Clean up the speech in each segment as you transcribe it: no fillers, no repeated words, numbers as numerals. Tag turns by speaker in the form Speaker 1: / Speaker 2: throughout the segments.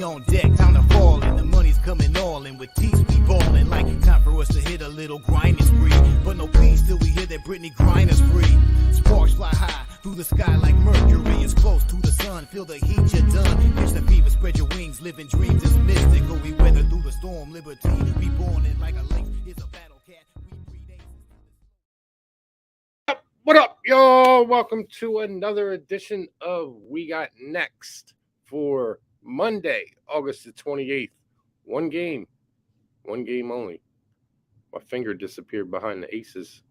Speaker 1: Energy on deck, time to fall in. The money's coming all in. With teeth we ballin'. Like time for us to hit a little grinding spree. But no peace till we hear that Britney Griner's free. Sparks fly high through the sky like Mercury. It's close to the sun. Feel the heat, you're done. Catch the fever, spread your wings. Living dreams is mystical. We weather through the storm. Liberty, reborn it like a lynx. It's a battle cat.
Speaker 2: What up, y'all? Welcome to another edition of We Got Next for Monday, August the 28th. One game only. My finger disappeared behind the aces.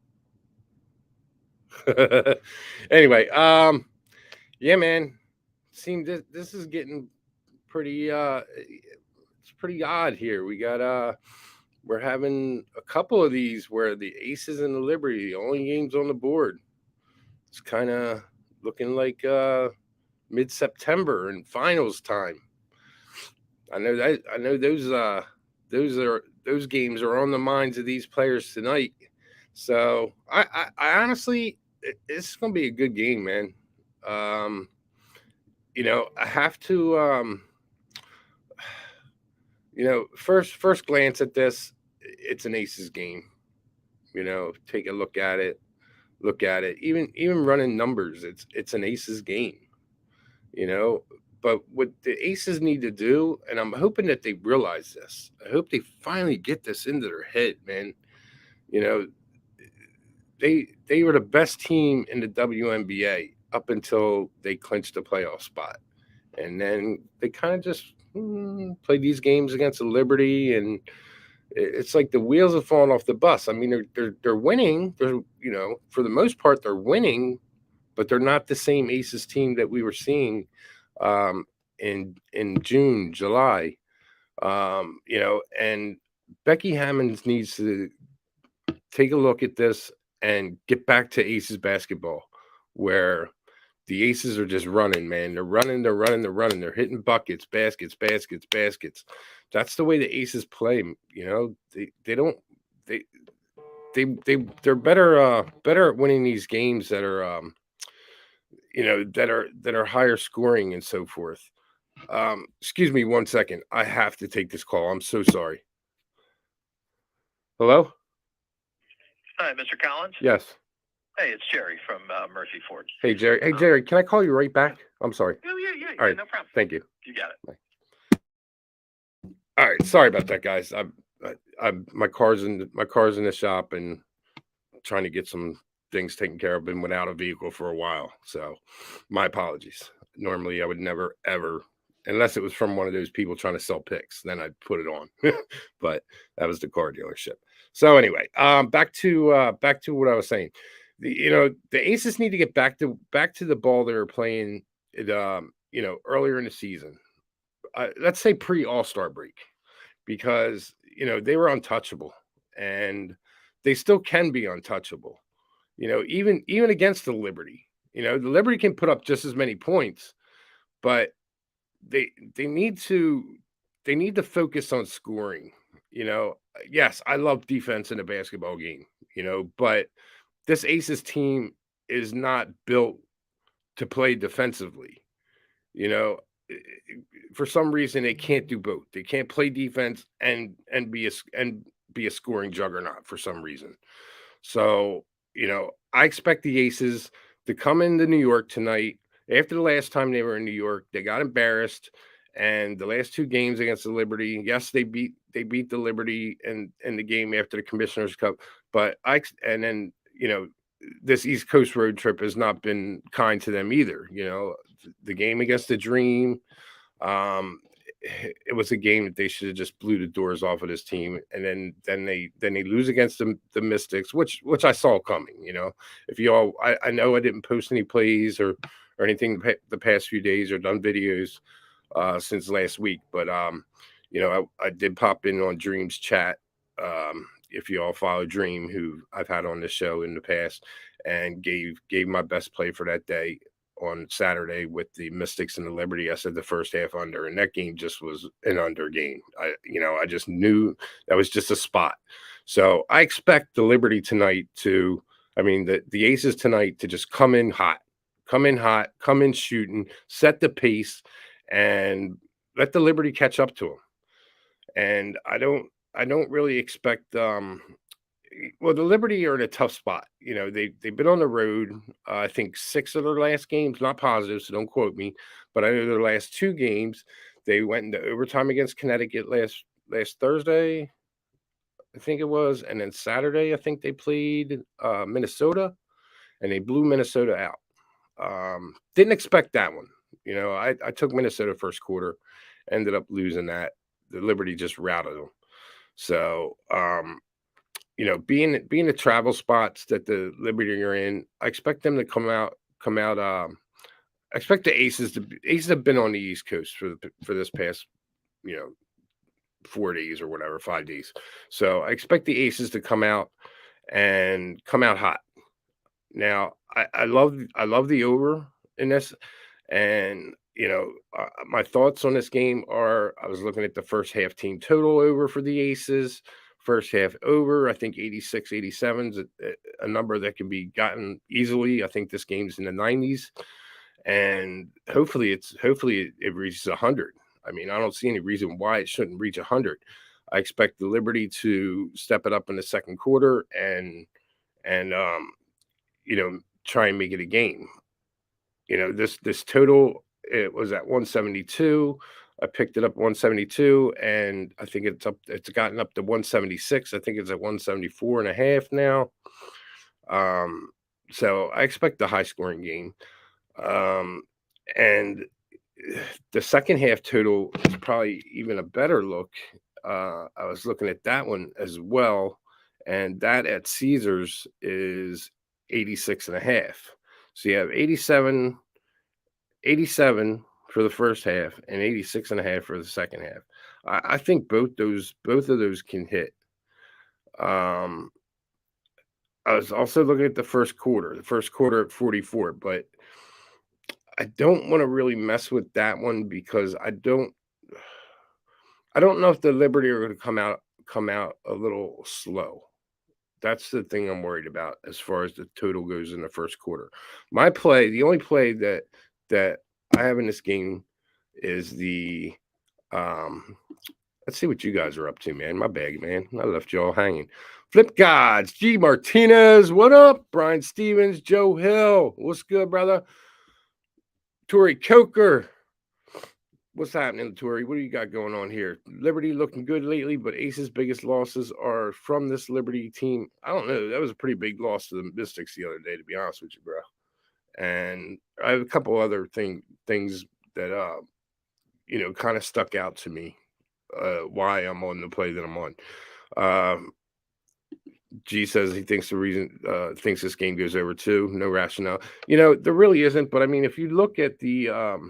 Speaker 2: Anyway, yeah, man. Seems this is getting pretty it's pretty odd here. We got we're having a couple of these where the aces and the Liberty, the only games on the board. It's kind of looking like mid-September and finals time. I know those games are on the minds of these players tonight. So I honestly, it's going to be a good game, man. You know, I have to you know, first glance at this, it's an aces game. You know, take a look at it. Even running numbers, it's an aces game. You know, but what the aces need to do, and I'm hoping that they realize this. I hope they finally get this into their head, man. You know, they were the best team in the WNBA up until they clinched the playoff spot, and then they kind of just played these games against the Liberty, and it's like the wheels have fallen off the bus. I mean, they're winning. They're, you know, for the most part, they're winning, but they're not the same aces team that we were seeing in June, July. You know, and Becky Hammond needs to take a look at this and get back to aces basketball, where the aces are just running, man. They're running. They're hitting buckets, baskets. That's the way the aces play. You know, they're better at winning these games that are you know, that are higher scoring and so forth. Excuse me 1 second. I have to take this call. I'm so sorry. Hello?
Speaker 3: Hi, Mr. Collins?
Speaker 2: Yes.
Speaker 3: Hey, it's Jerry from Murphy Ford.
Speaker 2: Hey, Jerry. Hey, Jerry, can I call you right back? I'm sorry.
Speaker 3: Oh, yeah,
Speaker 2: All right.
Speaker 3: no problem.
Speaker 2: Thank you.
Speaker 3: You got it.
Speaker 2: Bye. All right. Sorry about that, guys. My car's in the shop and trying to get some things taken care of. Been without a vehicle for a while, so my apologies. Normally, I would never ever, unless it was from one of those people trying to sell picks, then I'd put it on. But that was the car dealership. So anyway, back to what I was saying. You know, the aces need to get back to the ball they were playing. You know, earlier in the season. Let's say pre-All-Star break, because you know they were untouchable, and they still can be untouchable. You know, even against the Liberty. You know, the Liberty can put up just as many points, but they need to focus on scoring. You know, yes, I love defense in a basketball game, you know, but this Aces team is not built to play defensively. You know, for some reason they can't do both. They can't play defense and be a scoring juggernaut for some reason. So, you know, I expect the Aces to come into New York tonight. After the last time they were in New York, they got embarrassed. And the last two games against the Liberty, yes, they beat the Liberty in the game after the Commissioner's Cup. But and then, you know, this East Coast road trip has not been kind to them either. You know, the game against the Dream, it was a game that they should have just blew the doors off of this team. And then they lose against the Mystics, which I saw coming. You know, if you all, I know I didn't post any plays or anything the past few days or done videos since last week, but you know, I did pop in on Dream's chat. If you all follow Dream, who I've had on the show in the past, and gave my best play for that day on Saturday with the Mystics and the Liberty. I said the first half under, and that game just was an under game. I just knew that was just a spot. So I expect the Liberty tonight to, the Aces tonight to just come in hot, come in shooting, set the pace, and let the Liberty catch up to them. And I don't really expect well, the Liberty are in a tough spot. You know, they've been on the road. I think 6 of their last games, not positive, so don't quote me, but I know their last 2 games, they went into overtime against Connecticut last Thursday, I think it was, and then Saturday I think they played Minnesota, and they blew Minnesota out. Didn't expect that one. You know, I took Minnesota first quarter, ended up losing that. The Liberty just routed them. So, you know, being the travel spots that the Liberty are in, I expect them to come out. I expect the Aces have been on the East Coast for this past, you know, 4 days or whatever, 5 days. So I expect the Aces to come out hot. Now I love the over in this, and you know, my thoughts on this game are: I was looking at the first half team total over for the Aces. First half over, I think 86, 87 is a number that can be gotten easily. I think this game's in the 90s, and hopefully it reaches 100. I mean, I don't see any reason why it shouldn't reach 100. I expect the Liberty to step it up in the second quarter and you know, try and make it a game. You know, this total, it was at 172. I picked it up 172, and I think it's gotten up to 176. I think it's at 174 and a half now. So I expect a high scoring game. And the second half total is probably even a better look. I was looking at that one as well, and that at Caesars is 86 and a half. So you have 87 for the first half and 86 and a half for the second half. I think both of those can hit. I was also looking at the first quarter at 44, but I don't want to really mess with that one because I don't know if the Liberty are going to come out a little slow. That's the thing I'm worried about as far as the total goes in the first quarter. The only play that I have in this game is the let's see what you guys are up to, man. My bag, man. I left you all hanging. Flip Gods, G Martinez, what up? Brian Stevens, Joe Hill, what's good, brother? Tori Coker, what's happening, Tori? What do you got going on here? Liberty looking good lately, but Ace's biggest losses are from this Liberty team. I don't know. That was a pretty big loss to the Mystics the other day, to be honest with you, bro. And I have a couple other things that you know, kind of stuck out to me. Why I'm on the play that I'm on. G says he thinks thinks this game goes over too. No rationale. You know, there really isn't. But I mean, if you look at the let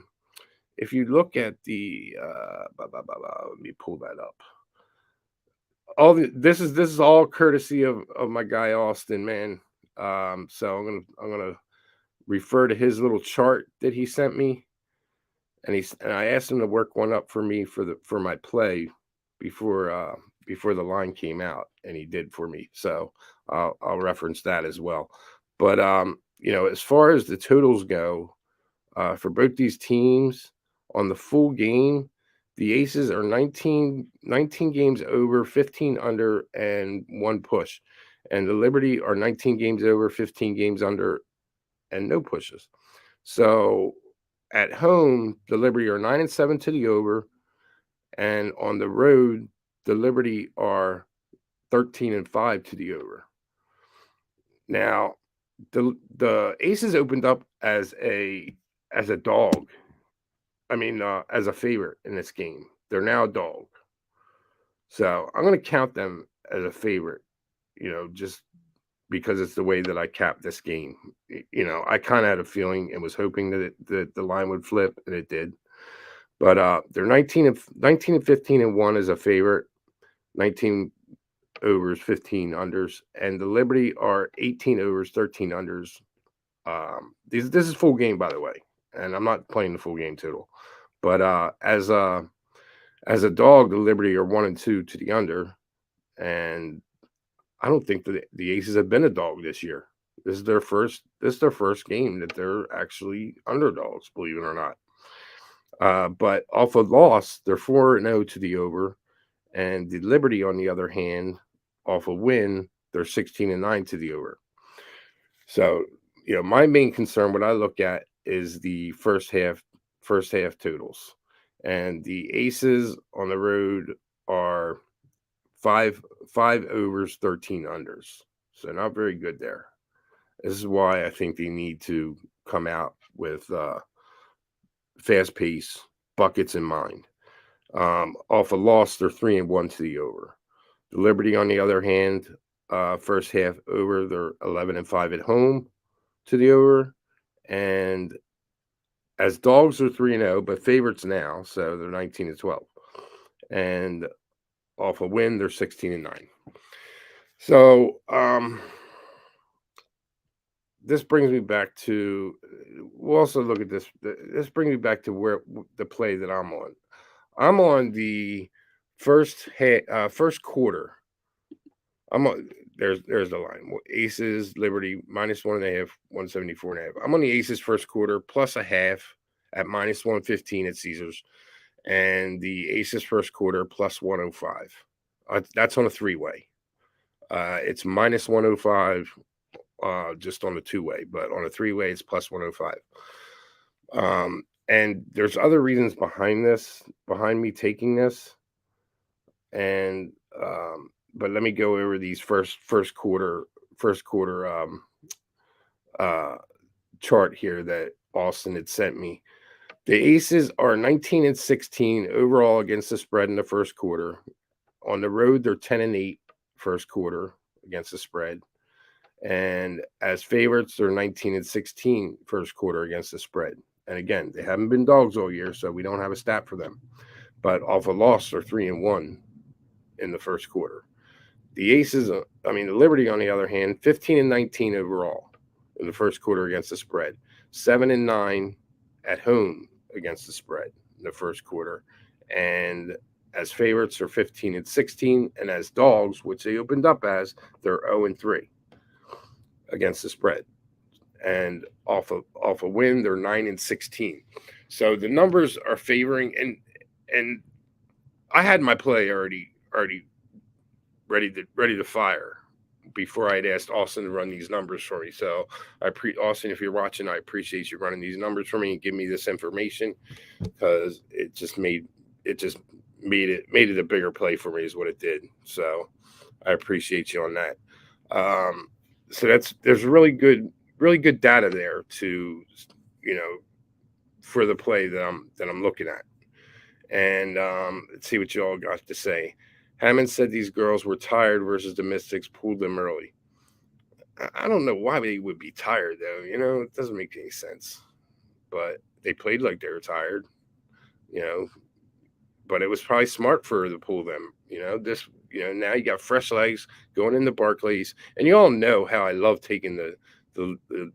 Speaker 2: me pull that up. This is all courtesy of my guy Austin, man. So I'm gonna refer to his little chart that he sent me, and I asked him to work one up for me for my play before the line came out, and he did for me. So I'll reference that as well. But you know, as far as the totals go, for both these teams on the full game, the Aces are 19 games over, 15 under, and 1 push. And the Liberty are 19 games over, 15 games under, and no pushes. So at home, the Liberty are 9-7 to the over, and on the road, the Liberty are 13-5 to the over. Now, the Aces opened up as a dog. I mean, as a favorite in this game. They're now a dog. So I'm going to count them as a favorite, you know, just because it's the way that I capped this game. You know, I kind of had a feeling and was hoping that the line would flip, and it did. But they're 19-15-1 as a favorite, 19 overs, 15 unders, and the Liberty are 18 overs, 13 unders. This is full game, by the way, and I'm not playing the full game total. But as a dog, the Liberty are 1-2 to the under, and I don't think that the Aces have been a dog this year. This is their first game that they're actually underdogs, believe it or not. But off a loss, they're 4-0 to the over. And the Liberty, on the other hand, off a win, they're 16-9 to the over. So, my main concern, what I look at, is the first half totals. And the Aces on the road are five overs, 13 unders. So not very good there. This is why I think they need to come out with fast pace, buckets in mind. Off a loss, they're 3-1 to the over. The Liberty, on the other hand, first half over, they're 11-5 at home to the over. And as dogs are 3-0, but favorites now, so they're 19-12. And off a win, they're 16-9. So this brings me back to, we'll also look at this. This brings me back to where the play that I'm on. I'm on the first quarter. I'm on, there's the line. Aces, Liberty, -1.5, 174.5. I'm on the Aces first quarter plus a half at -115 at Caesars, and the Aces first quarter plus 105. That's on a three-way. It's -105 just on the two-way, but on a three-way, it's plus 105. And there's other reasons behind me taking this. And but let me go over these first quarter chart here that Austin had sent me. The Aces are 19-16 overall against the spread in the first quarter. On the road, they're 10-8 first quarter against the spread. And as favorites, they're 19-16 first quarter against the spread. And again, they haven't been dogs all year, so we don't have a stat for them. But off a loss, they're 3-1 in the first quarter. The Aces, the Liberty, on the other hand, 15-19 overall in the first quarter against the spread. 7-9 at home against the spread in the first quarter. And as favorites are 15-16, and as dogs, which they opened up as, they're 0-3 against the spread. And off a win, they're 9-16. So the numbers are favoring, and I had my play already ready to fire before I'd asked Austin to run these numbers for me. So Austin, if you're watching, I appreciate you running these numbers for me and give me this information, because it made it a bigger play for me is what it did. So I appreciate you on that. So there's really good data there to, for the play that I'm looking at. And let's see what you all got to say. Hammond said these girls were tired versus the Mystics pulled them early. I don't know why they would be tired, though. It doesn't make any sense. But they played like they were tired, But it was probably smart for her to pull them. Now you got fresh legs going into Barclays. And you all know how I love taking the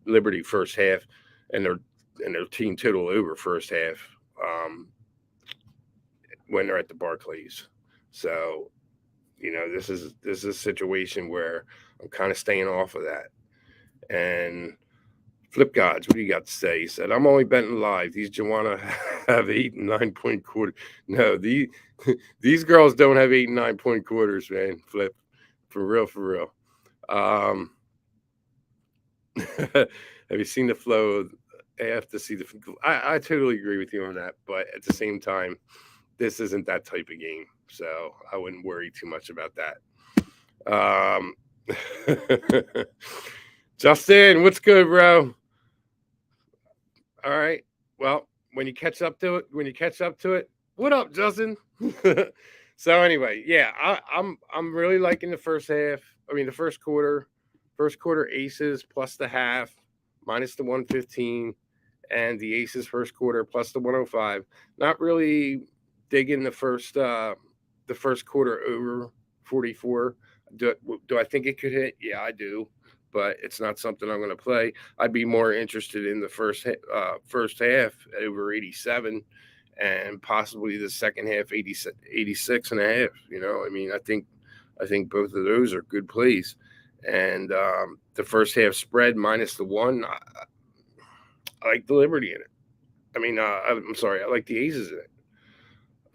Speaker 2: Liberty first half and their team total over first half when they're at the Barclays. So, this is a situation where I'm kind of staying off of that. And Flip Gods, what do you got to say? He said, I'm only betting live. These Joanna have 8 and 9 point quarters. No, these girls don't have 8 and 9 point quarters, man. Flip. For real. Have you seen the flow? I have to see I totally agree with you on that. But at the same time, this isn't that type of game. So I wouldn't worry too much about that. Justin, what's good, bro? All right. Well, when you catch up to it, what up, Justin? So anyway, yeah, I'm really liking the first half. The first quarter. First quarter Aces plus the half, minus the 115, and the Aces first quarter plus the 105. Not really digging the first quarter over 44. Do I think it could hit? Yeah, I do, but it's not something I'm going to play. I'd be more interested in the first half over 87, and possibly the second half 86 and a half. I think both of those are good plays. And the first half spread minus the 1, I like the Liberty in it. I'm sorry. I like the Aces in it.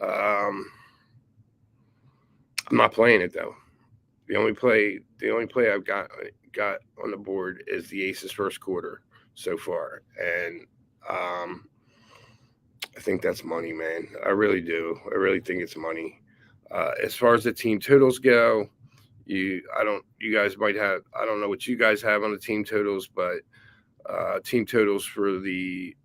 Speaker 2: I'm not playing it though. The only play I've got on the board is the Aces first quarter so far, and I think that's money, man. I really do. I really think it's money. As far as the team totals go, you guys might have. I don't know what you guys have on the team totals, but team totals for the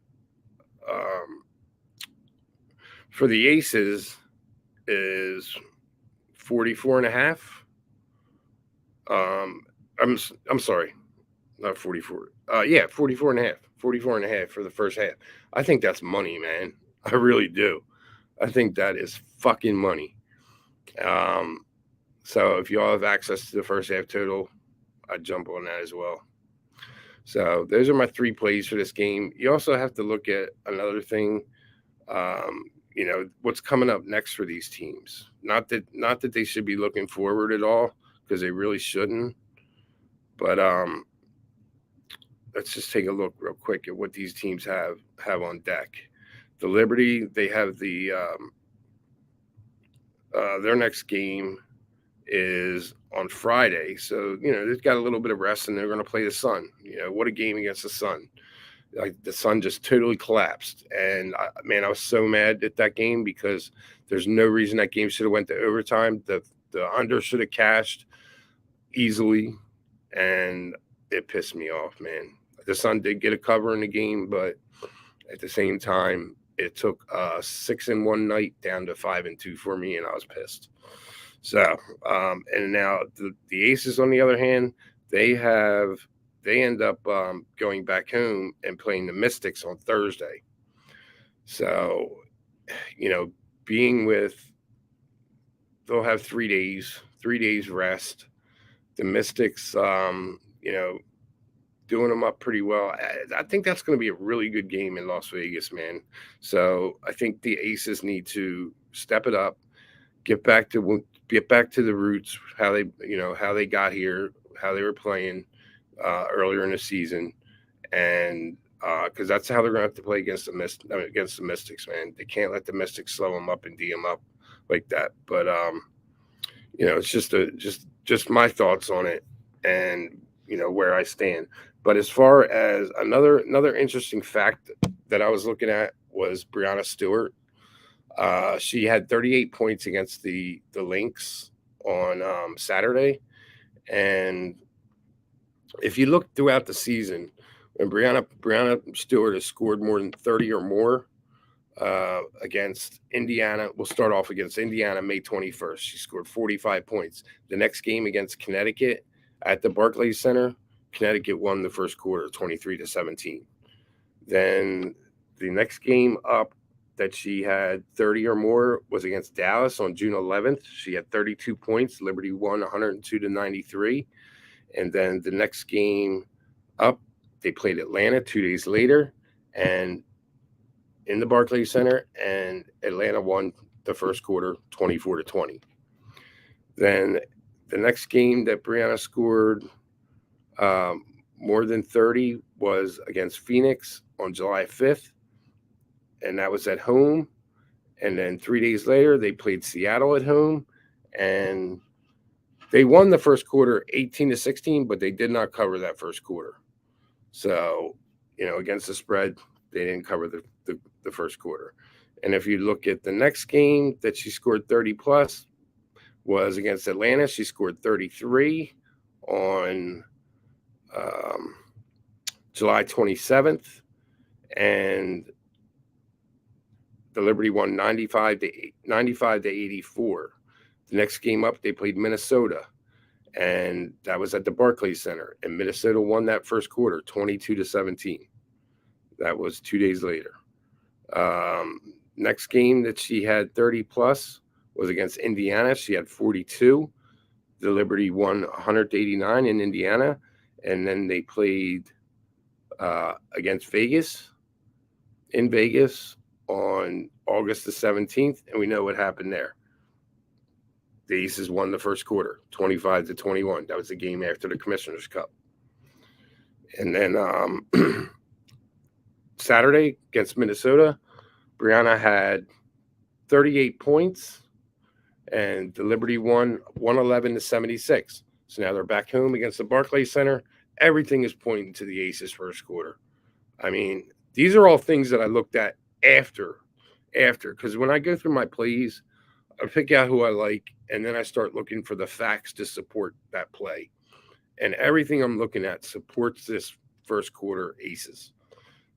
Speaker 2: Aces is 44.5. I'm sorry, not 44. Yeah, 44.5. 44.5 for the first half. I think that's money, man. I really do. I think that is fucking money. So if y'all have access to the first half total, I'd jump on that as well. So those are my 3 plays for this game. You also have to look at another thing. What's coming up next for these teams. Not that they should be looking forward at all, because they really shouldn't. But let's just take a look real quick at what these teams have on deck. The Liberty, they have the their next game is on Friday, so they've got a little bit of rest, and they're going to play the Sun. What a game against the Sun! Like, the Sun just totally collapsed, and I was so mad at that game, because there's no reason that game should have went to overtime. The under should have cashed easily, and it pissed me off, man. The Sun did get a cover in the game, but at the same time, it took 6-1 night down to 5-2 for me, and I was pissed. So, and now the Aces, on the other hand, they end up going back home and playing the Mystics on Thursday. So, they'll have 3 days rest. The Mystics, doing them up pretty well. I think that's going to be a really good game in Las Vegas, man. So I think the Aces need to step it up, get back to the roots, how they got here, how they were playing earlier in the season, and because that's how they're going to have to play against the Mystics, man. They can't let the Mystics slow them up and D them up like that. But it's just my thoughts on it, and where I stand. But as far as another interesting fact that I was looking at was Breanna Stewart. She had 38 points against the Lynx on Saturday, and if you look throughout the season, when Breanna Stewart has scored more than 30 or more against Indiana. We'll start off against Indiana May 21st. She scored 45 points. The next game against Connecticut at the Barclays Center, Connecticut won the first quarter 23-17. Then the next game up that she had 30 or more was against Dallas on June 11th. She had 32 points. Liberty won 102-93. And then the next game up, they played Atlanta 2 days later, and in the Barclays Center, and Atlanta won the first quarter 24-20. Then the next game that Breanna scored more than 30 was against Phoenix on July 5th, and that was at home. And then 3 days later, they played Seattle at home, and they won the first quarter 18-16, but they did not cover that first quarter. So, against the spread, they didn't cover the first quarter. And if you look at the next game that she scored 30 plus was against Atlanta. She scored 33 on July 27th, and the Liberty won 95-84. The next game up, they played Minnesota, and that was at the Barclays Center, and Minnesota won that first quarter 22-17. That was 2 days later. Next game that she had 30 plus was against Indiana. She had 42. The Liberty won 189 in Indiana, and then they played against Vegas on August the 17th, and we know what happened there. The Aces won the first quarter 25-21. That was the game after the Commissioner's Cup. And then Saturday against Minnesota, Brianna had 38 points, and the Liberty won 111-76. So now they're back home against the Barclays Center. Everything is pointing to the Aces first quarter. I mean, these are all things that I looked at after, because when I go through my plays, I pick out who I like, and then I start looking for the facts to support that play. And everything I'm looking at supports this first quarter Aces.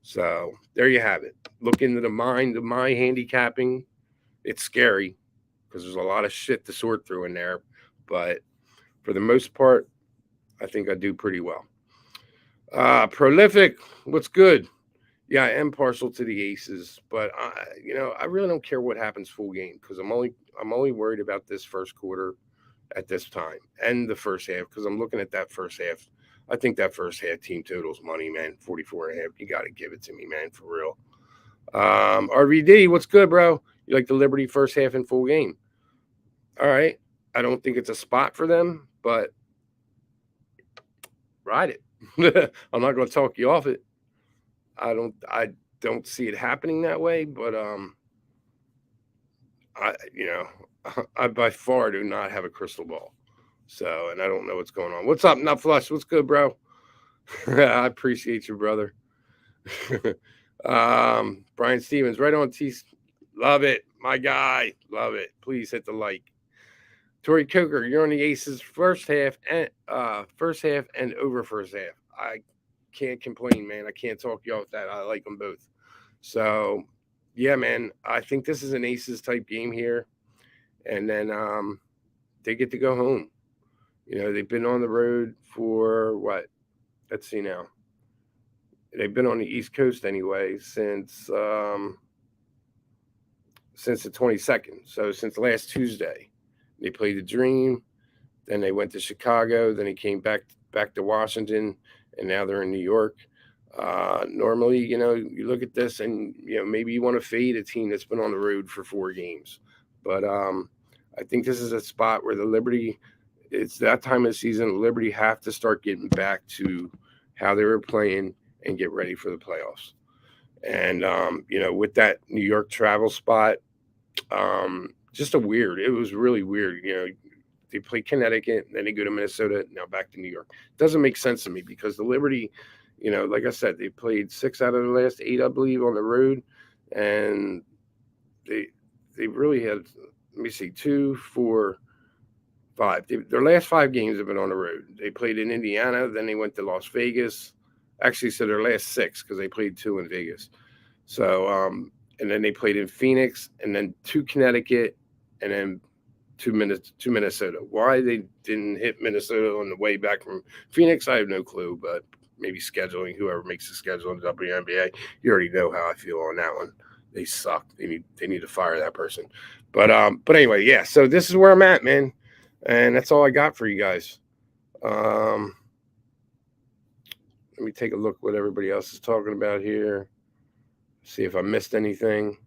Speaker 2: So there you have it. Look into the mind of my handicapping. It's scary because there's a lot of shit to sort through in there. But for the most part, I think I do pretty well. Prolific, what's good? Yeah, I am partial to the Aces, but I really don't care what happens full game because I'm only worried about this first quarter at this time and the first half because I'm looking at that first half. I think that first half team total's money, man. 44.5. You got to give it to me, man, for real. RVD, what's good, bro? You like the Liberty first half and full game? All right. I don't think it's a spot for them, but ride it. I'm not going to talk you off it. I don't see it happening that way, but I by far do not have a crystal ball. So, and I don't know what's going on. What's up, Nut Flush? What's good, bro? I appreciate you, brother. Brian Stevens, right on T. Love it, my guy. Love it. Please hit the like. Tori Coker, you're on the Aces first half and over first half. I can't complain, man. I can't talk you off that. I like them both. So, yeah, man. I think this is an Aces type game here, and then they get to go home. They've been on the road for what? Let's see now. They've been on the East Coast anyway since the 22nd. So since last Tuesday, they played the Dream. Then they went to Chicago. Then he came back to Washington, and now they're in New York. Normally, you look at this and maybe you want to fade a team that's been on the road for 4 games, but I think this is a spot where the Liberty. It's that time of the season. Liberty have to start getting back to how they were playing and get ready for the playoffs. And, with that New York travel spot, it was really weird. They play Connecticut, then they go to Minnesota, now back to New York. Doesn't make sense to me because the Liberty, like I said, they played 6 out of the last 8, I believe, on the road. And they really had, 2, 4, 5. Their last 5 games have been on the road. They played in Indiana, then they went to Las Vegas. Actually, so their last 6 because they played 2 in Vegas. So, and then they played in Phoenix, and then 2 Connecticut, and then 2 Minnesota. Why they didn't hit Minnesota on the way back from Phoenix, I have no clue. But maybe scheduling. Whoever makes the schedule in the WNBA, you already know how I feel on that one. They suck. They need to fire that person. But anyway, yeah. So this is where I'm at, man. And that's all I got for you guys. Let me take a look what everybody else is talking about here. See if I missed anything.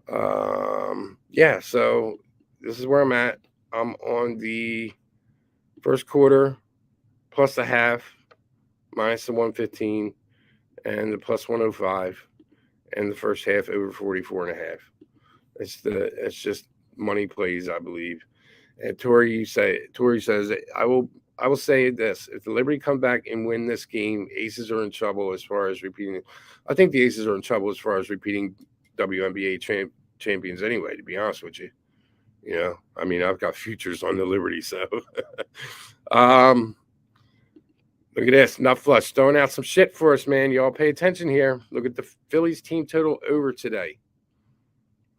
Speaker 2: Yeah, so this is where I'm at. I'm on the first quarter plus a half, minus the 115, and the plus 105, and the first half over 44.5. It's just money plays, I believe. And Tori says, I will say this: if the Liberty come back and win this game, Aces are in trouble as far as repeating. I think the Aces are in trouble as far as repeating WNBA champions anyway, to be honest with you. I've got futures on the Liberty, so look at this. Nut Flush throwing out some shit for us, man. Y'all pay attention here. Look at the Phillies team total over today.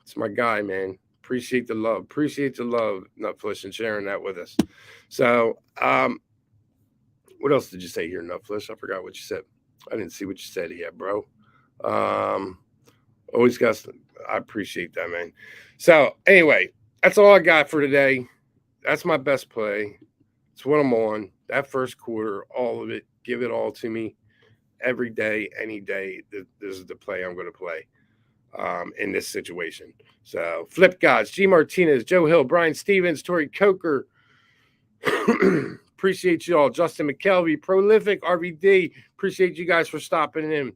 Speaker 2: It's my guy, man. Appreciate the love. Nut Flush, and sharing that with us. So, what else did you say here, Nut Flush? I forgot what you said. I didn't see what you said yet, bro. Always got some. I appreciate that, man. So, anyway, that's all I got for today. That's my best play. It's what I'm on. That first quarter, all of it. Give it all to me. Every day, any day. This is the play I'm going to play in this situation. So, Flip Gods, G. Martinez, Joe Hill, Brian Stevens, Tori Coker. Appreciate you all. Justin McKelvey, Prolific, RVD. Appreciate you guys for stopping in.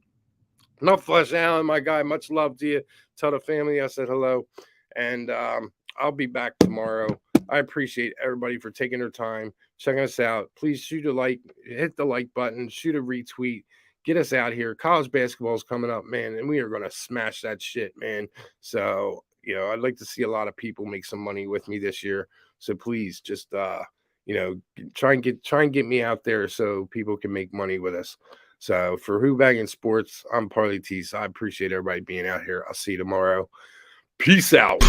Speaker 2: Enough Flesh Allen, my guy. Much love to you. Tell the family I said hello. And I'll be back tomorrow. I appreciate everybody for taking their time, checking us out. Please shoot a like, hit the like button, shoot a retweet, get us out here. College basketball is coming up, man, and we are going to smash that shit, man. So, you know, I'd like to see a lot of people make some money with me this year. So please just, you know, try and get me out there so people can make money with us. So for Who-Bangin Sports, I'm Parley Tease. I appreciate everybody being out here. I'll see you tomorrow. Peace out.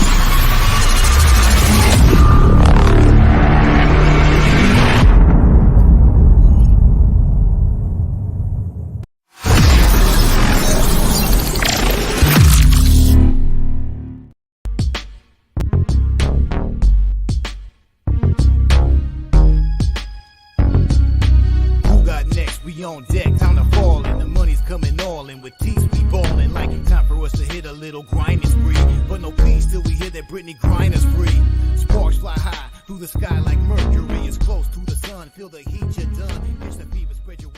Speaker 1: We on deck, time to fall in. The money's coming all in. With teeth we ballin'. Like time for us to hit a little grinding spree. But no peace till we hear that Britney Griner's free. Sparks fly high through the sky like Mercury is close to the sun. Feel the heat, you're done. It's the fever, spread your wings.